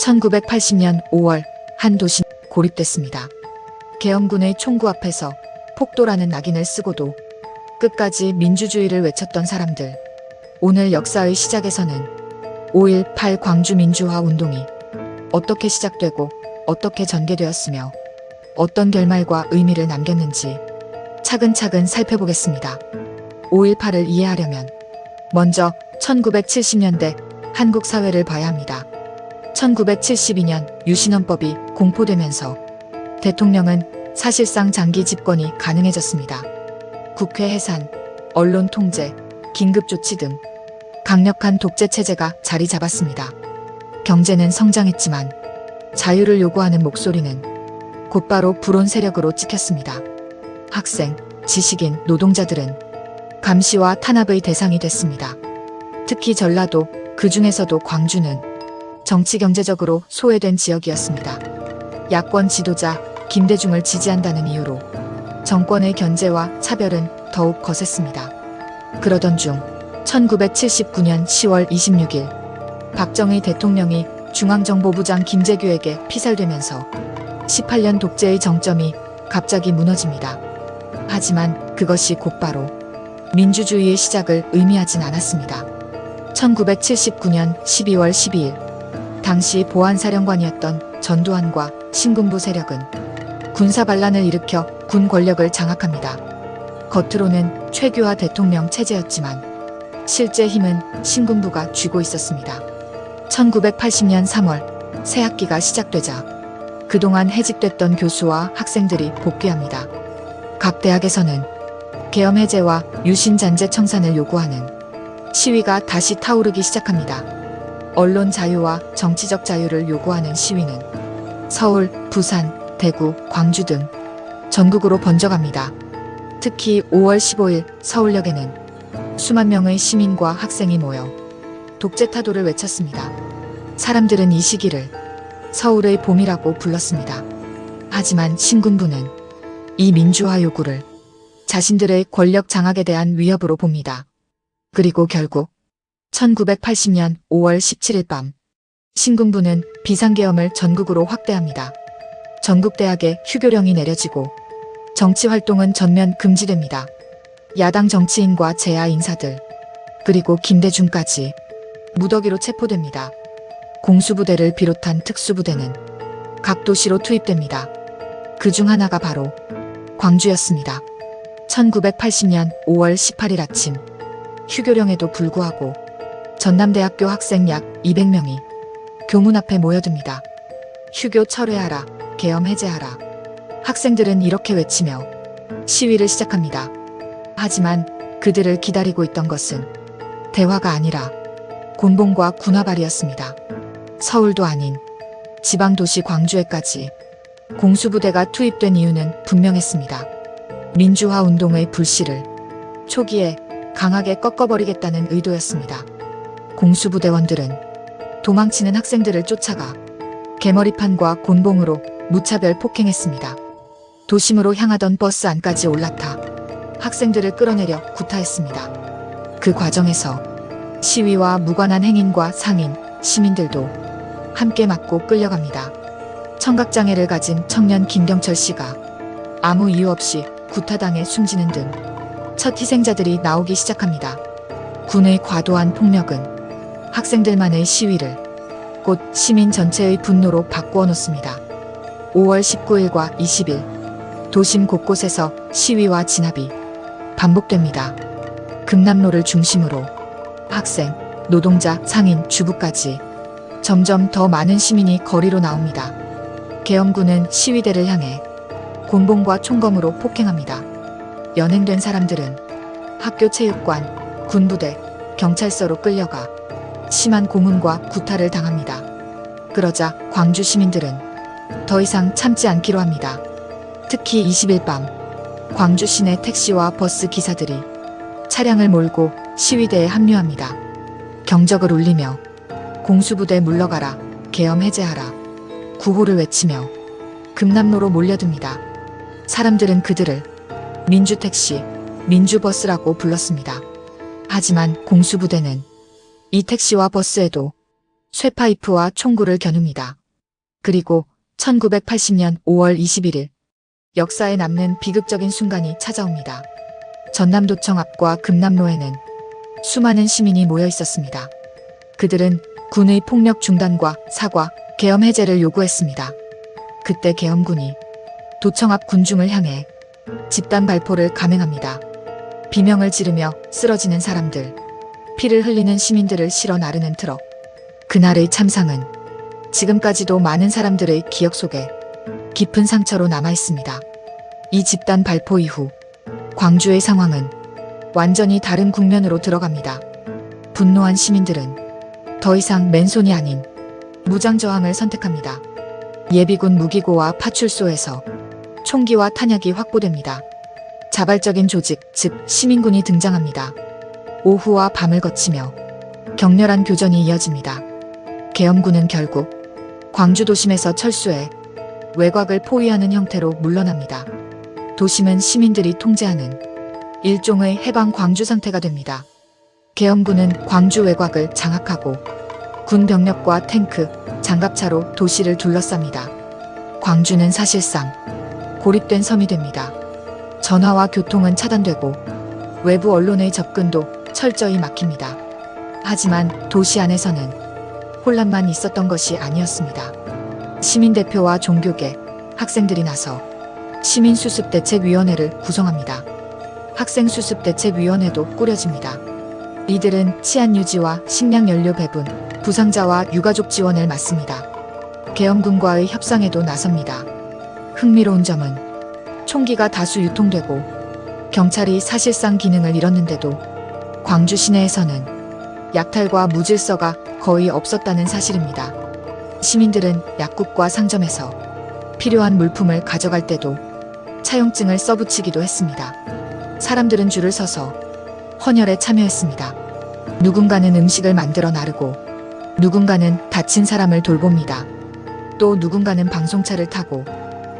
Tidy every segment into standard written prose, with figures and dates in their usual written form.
1980년 5월 한 도시 고립됐습니다. 계엄군의 총구 앞에서 폭도라는 낙인을 쓰고도 끝까지 민주주의를 외쳤던 사람들. 오늘 역사의 시작에서는 5.18 광주 민주화 운동이 어떻게 시작되고 어떻게 전개되었으며 어떤 결말과 의미를 남겼는지 차근차근 살펴보겠습니다. 5.18을 이해하려면 먼저 1970년대 한국 사회를 봐야 합니다. 1972년 유신헌법이 공포되면서 대통령은 사실상 장기 집권이 가능해졌습니다. 국회 해산, 언론 통제, 긴급조치 등 강력한 독재 체제가 자리 잡았습니다. 경제는 성장했지만 자유를 요구하는 목소리는 곧바로 불온 세력으로 찍혔습니다. 학생, 지식인, 노동자들은 감시와 탄압의 대상이 됐습니다. 특히 전라도, 그 중에서도 광주는 정치 경제적으로 소외된 지역이었습니다. 야권 지도자 김대중을 지지한다는 이유로 정권의 견제와 차별은 더욱 거셌습니다. 그러던 중 1979년 10월 26일 박정희 대통령이 중앙정보부장 김재규에게 피살되면서 18년 독재의 정점이 갑자기 무너집니다. 하지만 그것이 곧바로 민주주의의 시작을 의미하진 않았습니다. 1979년 12월 12일 당시 보안사령관이었던 전두환과 신군부 세력은 군사반란을 일으켜 군 권력을 장악합니다. 겉으로는 최규하 대통령 체제였지만 실제 힘은 신군부가 쥐고 있었습니다. 1980년 3월 새 학기가 시작되자 그동안 해직됐던 교수와 학생들이 복귀합니다. 각 대학에서는 계엄 해제와 유신 잔재 청산을 요구하는 시위가 다시 타오르기 시작합니다. 언론 자유와 정치적 자유를 요구하는 시위는 서울, 부산, 대구, 광주 등 전국으로 번져갑니다. 특히 5월 15일 서울역에는 수만 명의 시민과 학생이 모여 독재 타도를 외쳤습니다. 사람들은 이 시기를 서울의 봄이라고 불렀습니다. 하지만 신군부는 이 민주화 요구를 자신들의 권력 장악에 대한 위협으로 봅니다. 그리고 결국 1980년 5월 17일 밤 신군부는 비상계엄을 전국으로 확대합니다. 전국 대학에 휴교령이 내려지고 정치활동은 전면 금지됩니다. 야당 정치인과 재야 인사들 그리고 김대중까지 무더기로 체포됩니다. 공수부대를 비롯한 특수부대는 각 도시로 투입됩니다. 그중 하나가 바로 광주였습니다. 1980년 5월 18일 아침 휴교령에도 불구하고 전남대학교 학생 약 200명이 교문 앞에 모여듭니다. 휴교 철회하라, 계엄 해제하라. 학생들은 이렇게 외치며 시위를 시작합니다. 하지만 그들을 기다리고 있던 것은 대화가 아니라 곤봉과 군화발이었습니다. 서울도 아닌 지방도시 광주에까지 공수부대가 투입된 이유는 분명했습니다. 민주화 운동의 불씨를 초기에 강하게 꺾어버리겠다는 의도였습니다. 공수부대원들은 도망치는 학생들을 쫓아가 개머리판과 곤봉으로 무차별 폭행했습니다. 도심으로 향하던 버스 안까지 올라타 학생들을 끌어내려 구타했습니다. 그 과정에서 시위와 무관한 행인과 상인, 시민들도 함께 맞고 끌려갑니다. 청각장애를 가진 청년 김경철 씨가 아무 이유 없이 구타당해 숨지는 등 첫 희생자들이 나오기 시작합니다. 군의 과도한 폭력은 학생들만의 시위를 곧 시민 전체의 분노로 바꾸어 놓습니다. 5월 19일과 20일 도심 곳곳에서 시위와 진압이 반복됩니다. 금남로를 중심으로 학생, 노동자, 상인, 주부까지 점점 더 많은 시민이 거리로 나옵니다. 계엄군은 시위대를 향해 곤봉과 총검으로 폭행합니다. 연행된 사람들은 학교 체육관, 군부대, 경찰서로 끌려가 심한 고문과 구타를 당합니다. 그러자 광주 시민들은 더 이상 참지 않기로 합니다. 특히 20일 밤 광주 시내 택시와 버스 기사들이 차량을 몰고 시위대에 합류합니다. 경적을 울리며 공수부대 물러가라, 계엄 해제하라, 구호를 외치며 금남로로 몰려듭니다. 사람들은 그들을 민주택시, 민주버스라고 불렀습니다. 하지만 공수부대는 이 택시와 버스에도 쇠파이프와 총구를 겨눕니다. 그리고 1980년 5월 21일 역사에 남는 비극적인 순간이 찾아옵니다. 전남도청 앞과 금남로에는 수많은 시민이 모여 있었습니다. 그들은 군의 폭력 중단과 사과, 계엄 해제를 요구했습니다. 그때 계엄군이 도청 앞 군중을 향해 집단 발포를 감행합니다. 비명을 지르며 쓰러지는 사람들, 피를 흘리는 시민들을 실어 나르는 트럭. 그날의 참상은 지금까지도 많은 사람들의 기억 속에 깊은 상처로 남아 있습니다. 이 집단 발포 이후 광주의 상황은 완전히 다른 국면으로 들어갑니다. 분노한 시민들은 더 이상 맨손이 아닌 무장 저항을 선택합니다. 예비군 무기고와 파출소에서 총기와 탄약이 확보됩니다. 자발적인 조직, 즉 시민군이 등장합니다. 오후와 밤을 거치며 격렬한 교전이 이어집니다. 계엄군은 결국 광주 도심에서 철수해 외곽을 포위하는 형태로 물러납니다. 도심은 시민들이 통제하는 일종의 해방 광주 상태가 됩니다. 계엄군은 광주 외곽을 장악하고 군 병력과 탱크, 장갑차로 도시를 둘러쌉니다. 광주는 사실상 고립된 섬이 됩니다. 전화와 교통은 차단되고 외부 언론의 접근도 철저히 막힙니다. 하지만 도시 안에서는 혼란만 있었던 것이 아니었습니다. 시민대표와 종교계, 학생들이 나서 시민수습대책위원회를 구성합니다. 학생수습대책위원회도 꾸려집니다. 이들은 치안 유지와 식량연료 배분, 부상자와 유가족 지원을 맡습니다. 계엄군과의 협상에도 나섭니다. 흥미로운 점은 총기가 다수 유통되고 경찰이 사실상 기능을 잃었는데도 광주 시내에서는 약탈과 무질서가 거의 없었다는 사실입니다. 시민들은 약국과 상점에서 필요한 물품을 가져갈 때도 차용증을 써붙이기도 했습니다. 사람들은 줄을 서서 헌혈에 참여했습니다. 누군가는 음식을 만들어 나르고 누군가는 다친 사람을 돌봅니다. 또 누군가는 방송차를 타고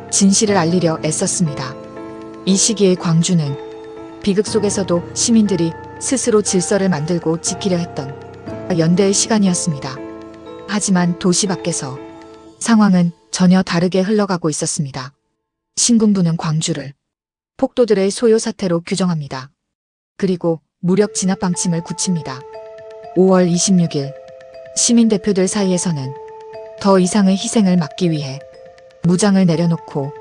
진실을 알리려 애썼습니다. 이 시기의 광주는 비극 속에서도 시민들이 스스로 질서를 만들고 지키려 했던 연대의 시간이었습니다. 하지만 도시 밖에서 상황은 전혀 다르게 흘러가고 있었습니다. 신군부는 광주를 폭도들의 소요 사태로 규정합니다. 그리고 무력 진압 방침을 굳힙니다. 5월 26일 시민 대표들 사이에서는 더 이상의 희생을 막기 위해 무장을 내려놓고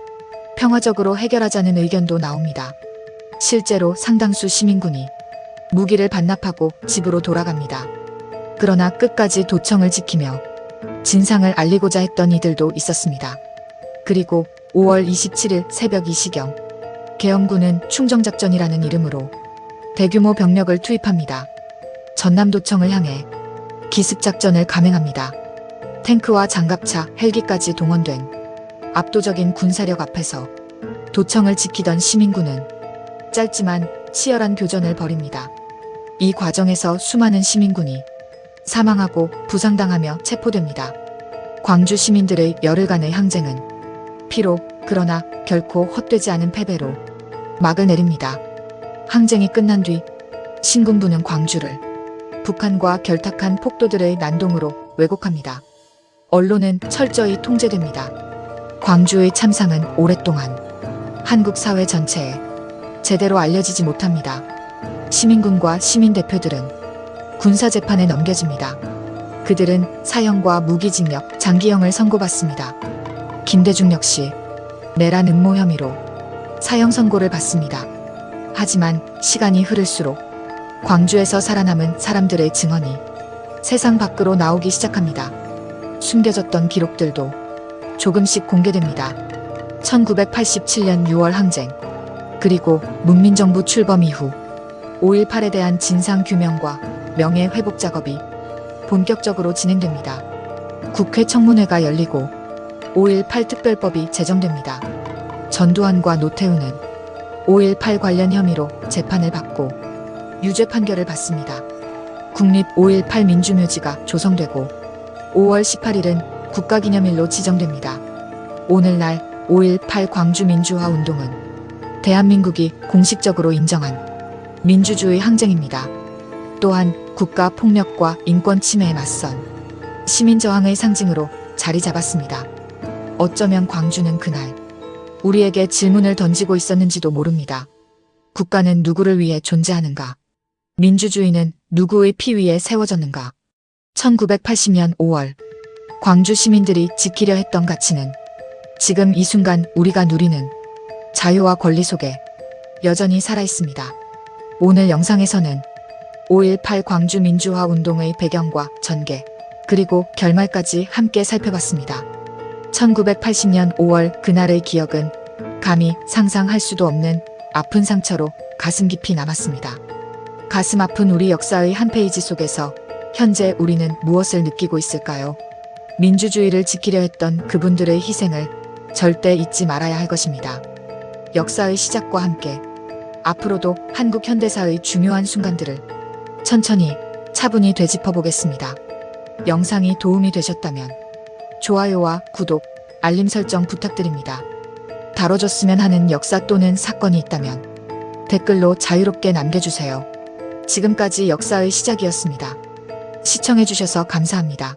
평화적으로 해결하자는 의견도 나옵니다. 실제로 상당수 시민군이 무기를 반납하고 집으로 돌아갑니다. 그러나 끝까지 도청을 지키며 진상을 알리고자 했던 이들도 있었습니다. 그리고 5월 27일 새벽 2시경 계엄군은 충정작전이라는 이름으로 대규모 병력을 투입합니다. 전남도청을 향해 기습작전을 감행합니다. 탱크와 장갑차, 헬기까지 동원된 압도적인 군사력 앞에서 도청을 지키던 시민군은 짧지만 치열한 교전을 벌입니다. 이 과정에서 수많은 시민군이 사망하고 부상당하며 체포됩니다. 광주 시민들의 열흘간의 항쟁은 피로 그러나 결코 헛되지 않은 패배로 막을 내립니다. 항쟁이 끝난 뒤 신군부는 광주를 북한과 결탁한 폭도들의 난동으로 왜곡합니다. 언론은 철저히 통제됩니다. 광주의 참상은 오랫동안 한국 사회 전체에 제대로 알려지지 못합니다. 시민군과 시민대표들은 군사재판에 넘겨집니다. 그들은 사형과 무기징역, 장기형을 선고받습니다. 김대중 역시 내란 음모 혐의로 사형 선고를 받습니다. 하지만 시간이 흐를수록 광주에서 살아남은 사람들의 증언이 세상 밖으로 나오기 시작합니다. 숨겨졌던 기록들도 조금씩 공개됩니다. 1987년 6월 항쟁, 그리고 문민정부 출범 이후 5.18에 대한 진상규명과 명예회복 작업이 본격적으로 진행됩니다. 국회 청문회가 열리고 5.18 특별법이 제정됩니다. 전두환과 노태우는 5.18 관련 혐의로 재판을 받고 유죄 판결을 받습니다. 국립 5.18 민주묘지가 조성되고 5월 18일은 국가기념일로 지정됩니다. 오늘날 5.18 광주민주화 운동은 대한민국이 공식적으로 인정한 민주주의 항쟁입니다. 또한 국가 폭력과 인권 침해에 맞선 시민저항의 상징으로 자리 잡았습니다. 어쩌면 광주는 그날 우리에게 질문을 던지고 있었는지도 모릅니다. 국가는 누구를 위해 존재하는가? 민주주의는 누구의 피 위에 세워졌는가? 1980년 5월 광주 시민들이 지키려 했던 가치는 지금 이 순간 우리가 누리는 자유와 권리 속에 여전히 살아있습니다. 오늘 영상에서는 5.18 광주 민주화 운동의 배경과 전개, 그리고 결말까지 함께 살펴봤습니다. 1980년 5월 그날의 기억은 감히 상상할 수도 없는 아픈 상처로 가슴 깊이 남았습니다. 가슴 아픈 우리 역사의 한 페이지 속에서 현재 우리는 무엇을 느끼고 있을까요? 민주주의를 지키려 했던 그분들의 희생을 절대 잊지 말아야 할 것입니다. 역사의 시작과 함께 앞으로도 한국 현대사의 중요한 순간들을 천천히 차분히 되짚어 보겠습니다. 영상이 도움이 되셨다면 좋아요와 구독, 알림 설정 부탁드립니다. 다뤄줬으면 하는 역사 또는 사건이 있다면 댓글로 자유롭게 남겨주세요. 지금까지 역사의 시작이었습니다. 시청해주셔서 감사합니다.